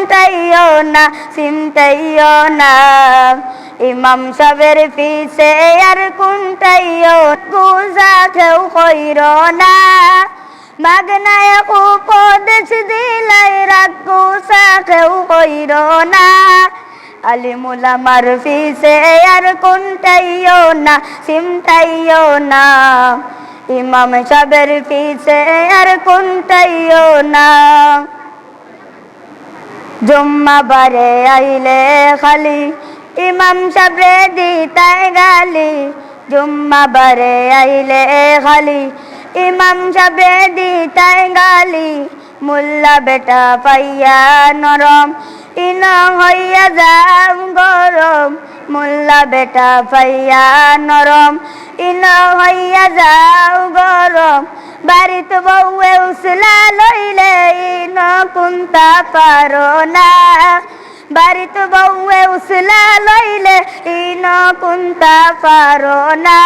কুন্টাইও না চিন্তাইও না ইমাম সাহেবের পিছে আর কুন্টাইও গুজা কেউ কইর না মাগনায় উপদেশ দিলাই রাগ গুজা কেউ কইর না আলিমুল আমার পিছে আর কুন্টাইও না চিন্তাইও না ইমাম সাহেবের পিছে আর কুন্টাইও না জুম্মা বারে আইলে খালি ইমাম সাহেবরে দিতাই গালি জুম্মা বারে আইলে খালি ইমাম সাহেবরে দিতাই গালি মোল্লা বেটা পাইয়া নরম ইন হইয়া যাম গরম মোল্লা বেটা পাইয়া নরম ইন হইয়া যাও গরম বাড়িত বউয়ে উসলা লইলে ইন কুন্তা পারো না বাড়িত বউয়ে উসলা লইলে ইন কুন্তা পারো না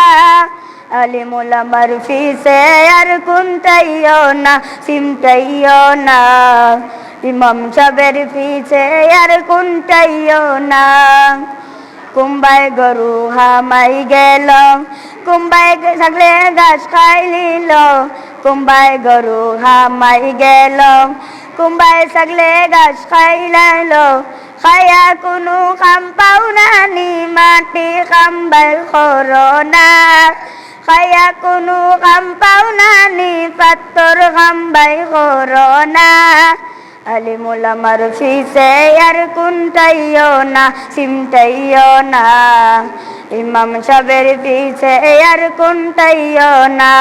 আলিমুল আমার পিছে আর কুন্তাইও না চিন্তাইও না ইমাম সাহেবের পিছে আর কুন্তাইও না কুম্বায় গরু হামাই গেল কুম্বায় থাকলে ঘাস খাই নিল কুম্বায় গরু হামাই গেল কুম্বায় থাকলে ঘাস খাই লাইল খায়া কোনো কাম পাও না নি মাটি কাম্বাই করো না খায়া কোনো কাম পাও না নি পাত্তর কাম্বাই করো না আলিমুল আমার পিছে আর কুন্টাইও না চিন্তাইও না ইমাম সাহেবের পিছে আর কুন্টাইও না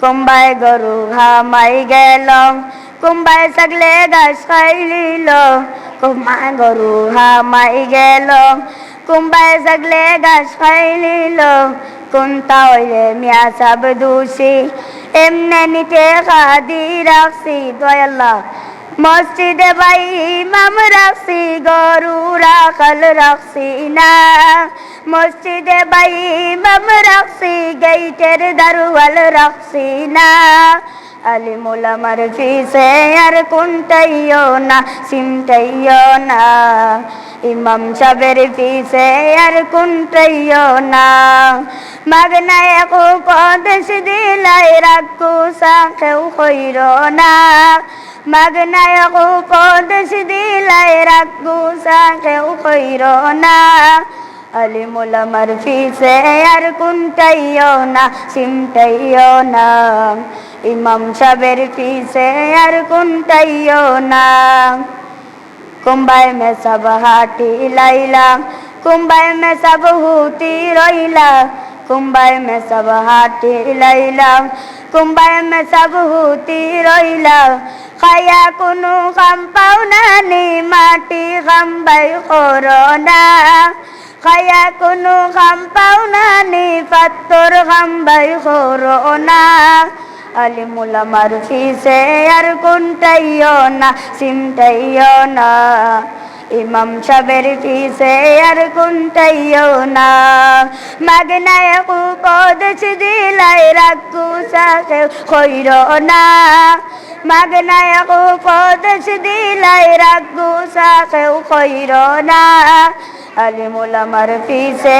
কুম্বায় গরু হামাই গেল কুম্বায় থাকলে ঘাস খাই নিল কুম্বায় গরু হামাই গেল কুম্বায় থাকলে ঘাস খাই নিল কুন্তা হইলে মিয়া সাহেব দোষী এমনে নিতে খাদি রাখছি দয়াল্লাহ মসজিদে ভাই ইমাম রাখছি গরু রাখাল রাখছি না মসজিদে ভাই ইমাম রাখছি গেইটের দারওয়াল রাখছি না আলিমুল আমার পিছে আর কুন্টাইও না চিন্তাইও না ইমাম সাহেবের পিছে আর কুন্টাইও না মাগনায় উপদেশ দিলাই রাগ গুজা কেউ কইর না মাগনায় উপদেশ দিলাই রাগ গুজা কেউ কইর না আলিমুল আমার পিছে আর কুন্টাইও না চিন্তাইও না ইমাম সাহেবের পিছে আর কুন্টাইও না কুম্বায় মে সব হাটি লাইলা কুম্বায় মে সব হুতি রইলা কুম্বায় মে সব হাটি লাইলা কুম্বায় মে সব হুতি রইলা খায়া কোনো কাম পাও না নি মাটি কাম্বাই করো না খায়া কোনো কাম পাও না নি পাত্তর কাম্বাই করো না আলিমুল আমার পিছে আর কুন্টাইও না চিন্তাইও না ইমাম সাহেবের পিছে আর কুন্টাইও না মাগনায় উপদেশ দিলাই রাগ গুজা কেউ কইর না মাগনায় উপদেশ দিলাই রাগ গুজা কেউ কইর না আলিমুল আমার পিছে